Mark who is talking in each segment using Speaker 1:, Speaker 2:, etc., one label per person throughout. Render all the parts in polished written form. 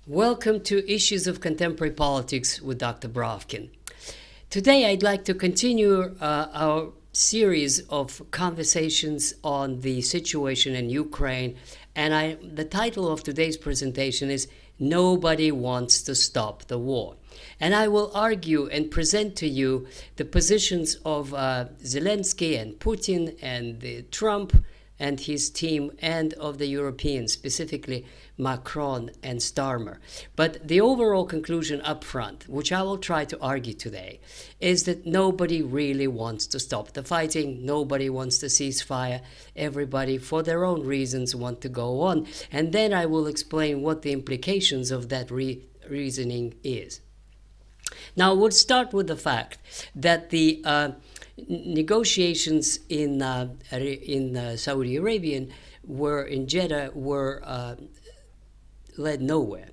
Speaker 1: Welcome to Issues of Contemporary Politics with Dr. Brovkin. Today I'd like to continue our series of conversations on the situation in Ukraine, and the title of today's presentation is Nobody Wants to Stop the War. And I will argue and present to you the positions of Zelensky and Putin and Trump and his team, and of the Europeans, specifically Macron and Stammer. But the overall conclusion up front, which I will try to argue today, is that nobody really wants to stop the fighting. Nobody wants to ceasefire. Everybody, for their own reasons, want to go on. And then I will explain what the implications of that reasoning is. Now, we'll start with the fact that the negotiations in Saudi Arabia in Jeddah were led nowhere.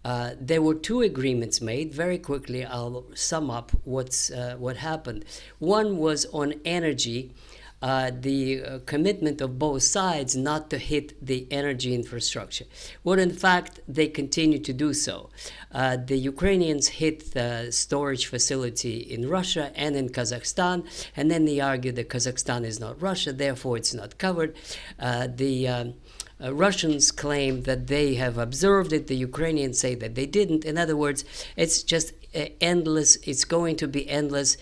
Speaker 1: There were two agreements made. Very quickly, I'll sum up what happened. One was on energy. The commitment of both sides not to hit the energy infrastructure. Well, in fact, they continue to do so. The Ukrainians hit the storage facility in Russia and in Kazakhstan, and then they argue that Kazakhstan is not Russia, therefore it's not covered. The Russians claim that they have observed it. The Ukrainians say that they didn't. In other words, it's just endless. It's going to be endless.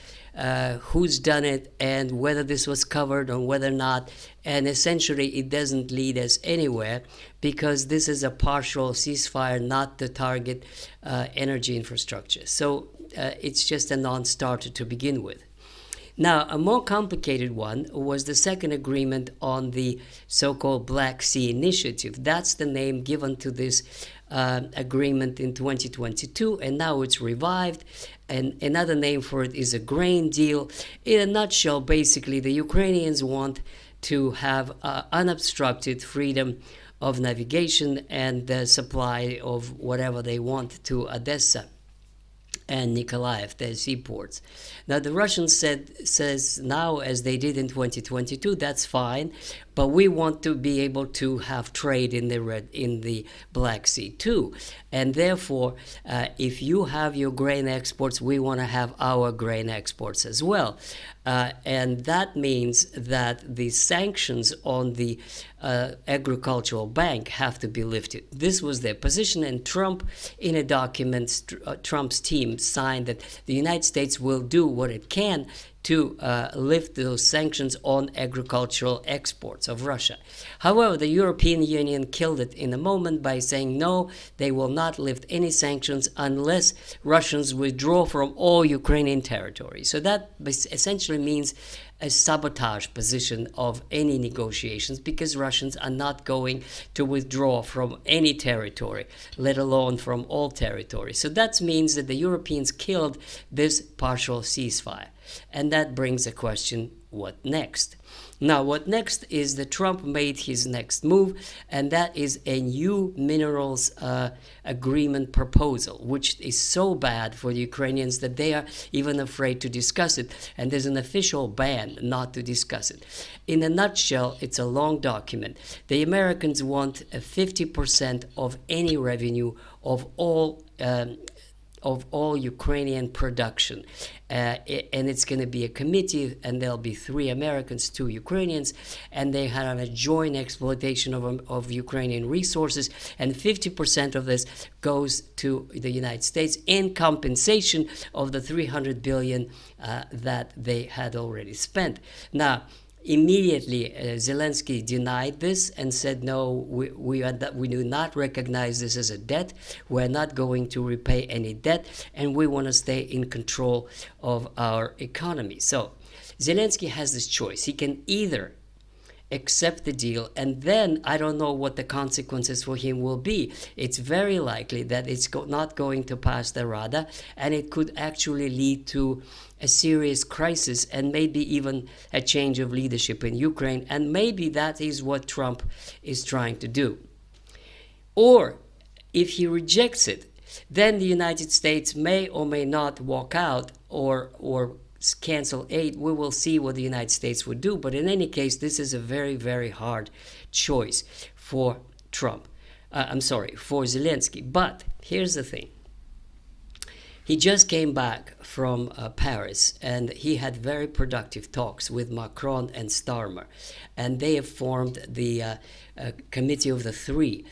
Speaker 1: Who's done it and whether this was covered or whether not. And essentially, it doesn't lead us anywhere because this is a partial ceasefire, not to target energy infrastructure. So it's just a non-starter to begin with. Now, a more complicated one was the second agreement on the so-called Black Sea Initiative. That's the name given to this agreement in 2022, and now it's revived. And another name for it is a grain deal. In a nutshell, basically, the Ukrainians want to have unobstructed freedom of navigation and the supply of whatever they want to Odessa and Nikolaev, their seaports. Now, the Russians says now, as they did in 2022, that's fine, but we want to be able to have trade in the Black Sea too. And therefore, if you have your grain exports, we want to have our grain exports as well. And that means that the sanctions on the agricultural bank have to be lifted. This was their position, and Trump, in a document, Trump's team signed that the United States will do what it can to lift those sanctions on agricultural exports of Russia. However, the European Union killed it in a moment by saying no, they will not lift any sanctions unless Russians withdraw from all Ukrainian territory. So that essentially means a sabotage position of any negotiations, because Russians are not going to withdraw from any territory, let alone from all territory. So that means that the Europeans killed this partial ceasefire. And that brings a question, what next? Now, what next is that Trump made his next move, and that is a new minerals agreement proposal, which is so bad for the Ukrainians that they are even afraid to discuss it. And there's an official ban not to discuss it. In a nutshell, it's a long document. The Americans want a 50% of any revenue of all Ukrainian production. And it's going to be a committee, and there'll be 3 Americans, 2 Ukrainians, and they have a joint exploitation of Ukrainian resources, and 50% of this goes to the United States in compensation of the $300 billion that they had already spent. Now, immediately, Zelensky denied this and said, no, we do not recognize this as a debt. We're not going to repay any debt, and we want to stay in control of our economy. So Zelensky has this choice. He can either accept the deal, and then I don't know what the consequences for him will be. It's very likely that it's not going to pass the Rada, and it could actually lead to a serious crisis and maybe even a change of leadership in Ukraine, and maybe that is what Trump is trying to do. Or if he rejects it, then the United States may or may not walk out or cancel aid. We will see what the United States would do. But in any case, this is a very, very hard choice for Trump. I'm sorry, for Zelensky. But here's the thing. He just came back from Paris, and he had very productive talks with Macron and Stammer. And they have formed the Committee of the Three,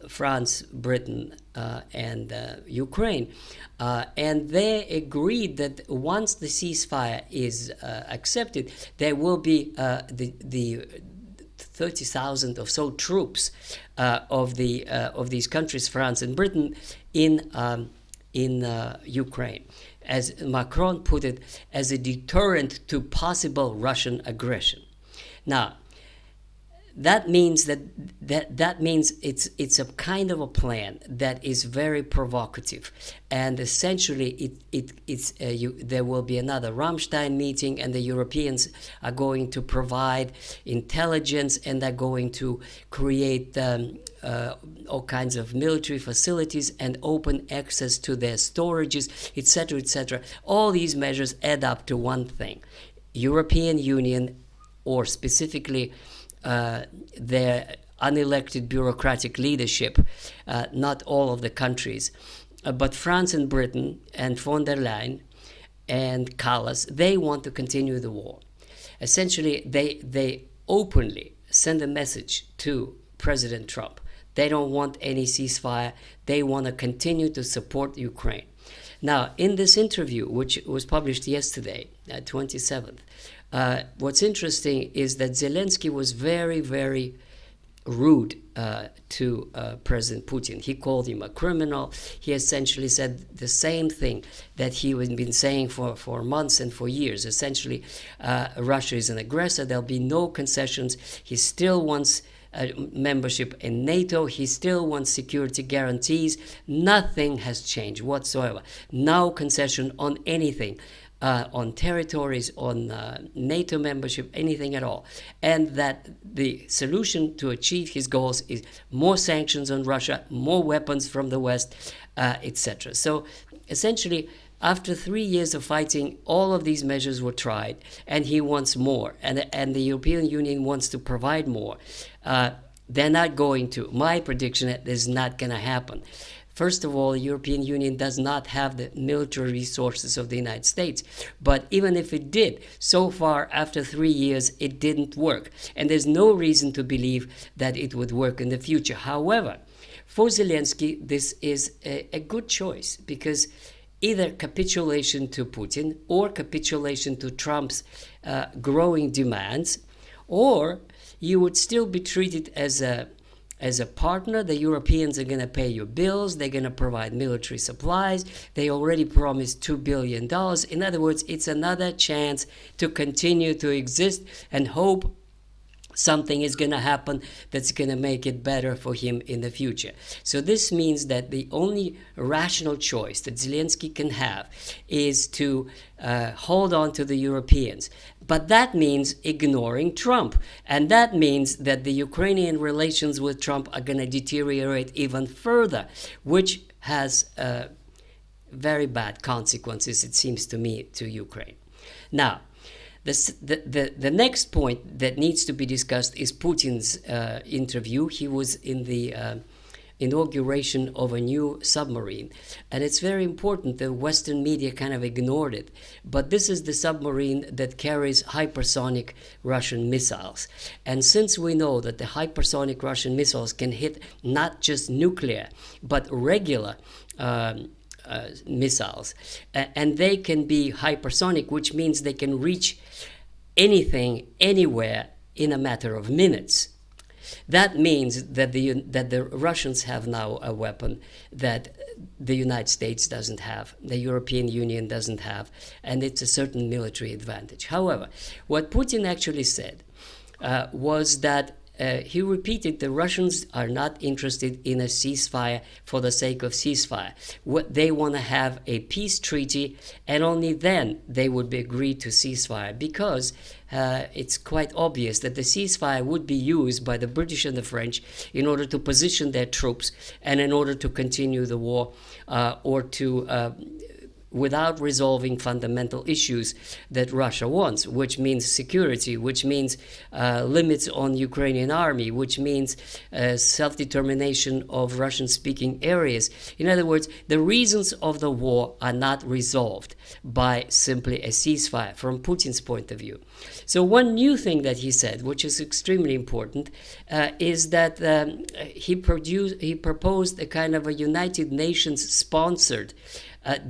Speaker 1: France, Britain, and Ukraine. And they agreed that once the ceasefire is accepted, there will be the 30,000 or so troops of these countries, France and Britain, in Ukraine, as Macron put it, as a deterrent to possible Russian aggression. Now, that means that means it's a kind of a plan that is very provocative, and essentially there will be another Ramstein meeting, and the Europeans are going to provide intelligence, and they're going to create all kinds of military facilities and open access to their storages, etc., etc. All these measures add up to one thing: European Union, or specifically their unelected bureaucratic leadership, not all of the countries, but France and Britain and von der Leyen and Callas, they want to continue the war. Essentially, they openly send a message to President Trump. They don't want any ceasefire. They want to continue to support Ukraine. Now, in this interview, which was published yesterday, 27th, what's interesting is that Zelensky was very, very rude to President Putin. He called him a criminal. He essentially said the same thing that he had been saying for months and for years. Essentially, Russia is an aggressor. There'll be no concessions. He still wants membership in NATO. He still wants security guarantees. Nothing has changed whatsoever. No concession on anything. On territories, on NATO membership, anything at all. And that the solution to achieve his goals is more sanctions on Russia, more weapons from the West, etc. So essentially, after 3 years of fighting, all of these measures were tried, and he wants more, and the European Union wants to provide more. They're not going to. My prediction is not going to happen. First of all, the European Union does not have the military resources of the United States. But even if it did, so far, after 3 years, it didn't work. And there's no reason to believe that it would work in the future. However, for Zelensky, this is a good choice, because either capitulation to Putin or capitulation to Trump's growing demands, or you would still be treated as a partner. The Europeans are going to pay your bills. They're going to provide military supplies. They already promised $2 billion. In other words, it's another chance to continue to exist and hope something is going to happen that's going to make it better for him in the future. So this means that the only rational choice that Zelensky can have is to hold on to the Europeans. But that means ignoring Trump. And that means that the Ukrainian relations with Trump are going to deteriorate even further, which has very bad consequences, it seems to me, to Ukraine. Now, the next point that needs to be discussed is Putin's interview. He was in the inauguration of a new submarine, and it's very important. The Western media kind of ignored it, but this is the submarine that carries hypersonic Russian missiles. And since we know that the hypersonic Russian missiles can hit not just nuclear but regular missiles, and they can be hypersonic, which means they can reach anything, anywhere in a matter of minutes. That means that the Russians have now a weapon that the United States doesn't have, the European Union doesn't have, and it's a certain military advantage. However, what Putin actually said was that he repeated the Russians are not interested in a ceasefire for the sake of ceasefire. What they want to have a peace treaty, and only then they would be agreed to ceasefire, because it's quite obvious that the ceasefire would be used by the British and the French in order to position their troops and in order to continue the war, or to without resolving fundamental issues that Russia wants, which means security, which means limits on Ukrainian army, which means self-determination of Russian-speaking areas. In other words, the reasons of the war are not resolved by simply a ceasefire from Putin's point of view. So one new thing that he said, which is extremely important, is that he proposed a kind of a United Nations sponsored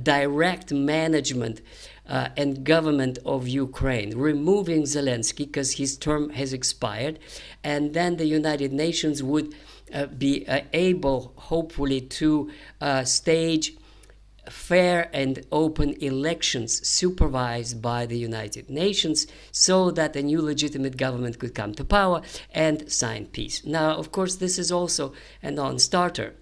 Speaker 1: direct management and government of Ukraine, removing Zelensky because his term has expired, and then the United Nations would be able, hopefully, to stage fair and open elections supervised by the United Nations so that a new legitimate government could come to power and sign peace. Now, of course, this is also a non-starter.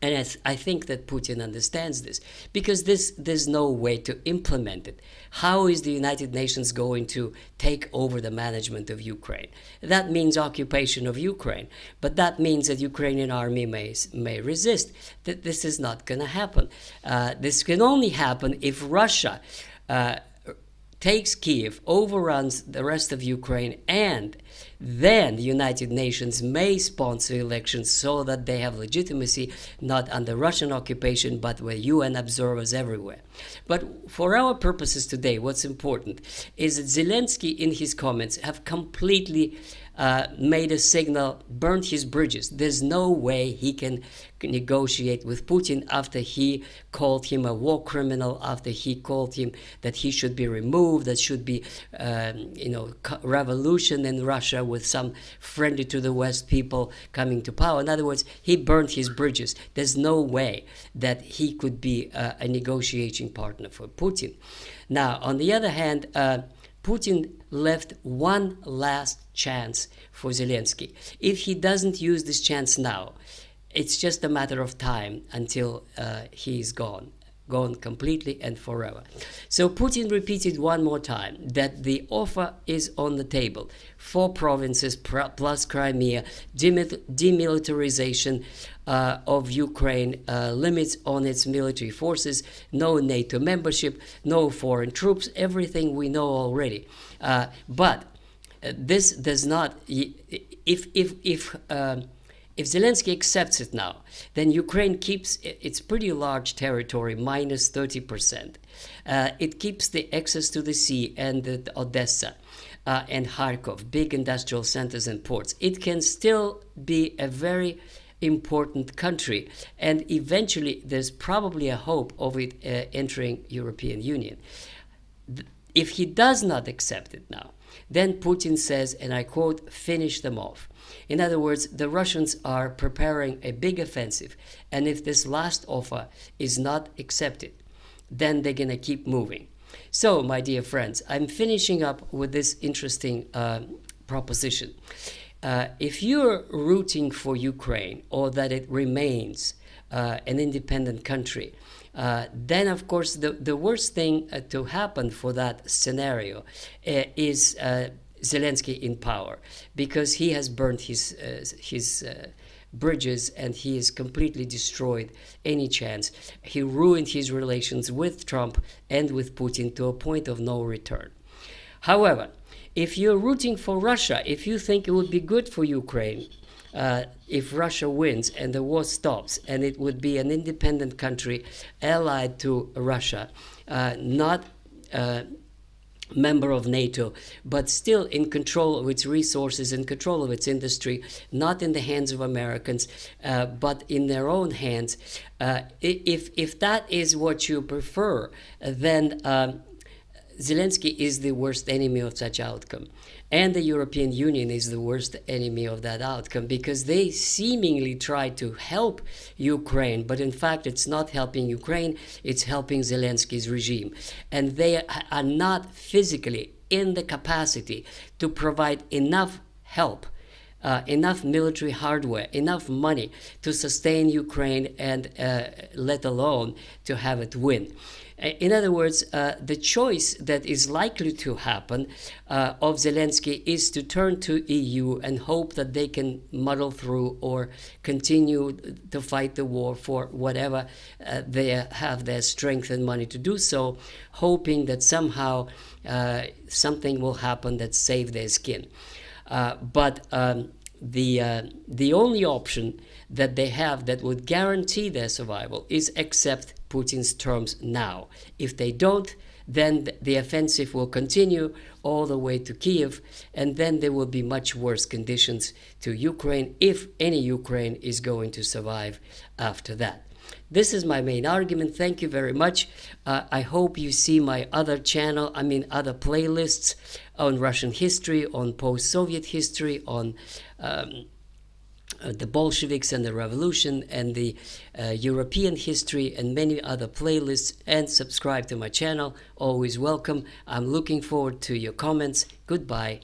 Speaker 1: And I think that Putin understands this, because there's no way to implement it. How is the United Nations going to take over the management of Ukraine? That means occupation of Ukraine, but that means that Ukrainian army may resist. That this is not going to happen. This can only happen if Russia takes Kiev, overruns the rest of Ukraine, and then the United Nations may sponsor elections so that they have legitimacy, not under Russian occupation, but with UN observers everywhere. But for our purposes today, what's important is that Zelensky, in his comments, have completely made a signal, burned his bridges. There's no way he can negotiate with Putin after he called him a war criminal, after he called him that he should be removed, that should be, revolution in Russia with some friendly to the West people coming to power. In other words, he burned his bridges. There's no way that he could be a negotiating partner for Putin. Now, on the other hand, Putin left one last chance for Zelensky. If he doesn't use this chance now, it's just a matter of time until he's gone completely and forever. So Putin repeated one more time that the offer is on the table: 4 provinces plus Crimea, demilitarization of Ukraine, limits on its military forces, no NATO membership, no foreign troops, everything we know already. But this does not. If Zelensky accepts it now, then Ukraine keeps its pretty large territory, minus 30%. It keeps the access to the sea and the Odessa and Kharkov, big industrial centers and ports. It can still be a very important country, and eventually there's probably a hope of it entering European Union. If he does not accept it now, then Putin says, and I quote, "finish them off." In other words, the Russians are preparing a big offensive, and if this last offer is not accepted, then they're going to keep moving. So, my dear friends, I'm finishing up with this interesting proposition. If you're rooting for Ukraine, or that it remains an independent country, then of course the worst thing to happen for that scenario is Zelensky in power, because he has burned his bridges and he has completely destroyed any chance. He ruined his relations with Trump and with Putin to a point of no return. However, if you're rooting for Russia, if you think it would be good for Ukraine if Russia wins and the war stops, and it would be an independent country allied to Russia, not member of NATO, but still in control of its resources, in control of its industry, not in the hands of Americans, but in their own hands. If that is what you prefer, then Zelensky is the worst enemy of such outcome. And the European Union is the worst enemy of that outcome, because they seemingly try to help Ukraine, but in fact it's not helping Ukraine, it's helping Zelensky's regime. And they are not physically in the capacity to provide enough help, enough military hardware, enough money to sustain Ukraine, and let alone to have it win. In other words, the choice that is likely to happen of Zelensky is to turn to EU and hope that they can muddle through or continue to fight the war for whatever they have their strength and money to do so, hoping that somehow something will happen that save their skin. But the only option that they have that would guarantee their survival is accept Putin's terms now. If they don't, then the offensive will continue all the way to Kiev, and then there will be much worse conditions to Ukraine, if any Ukraine is going to survive after that. This is my main argument. Thank you very much. I hope you see my other channel, other playlists on Russian history, on post-Soviet history, on the Bolsheviks and the revolution, and the European history, and many other playlists, and subscribe to my channel. Always welcome. I'm looking forward to your comments. Goodbye.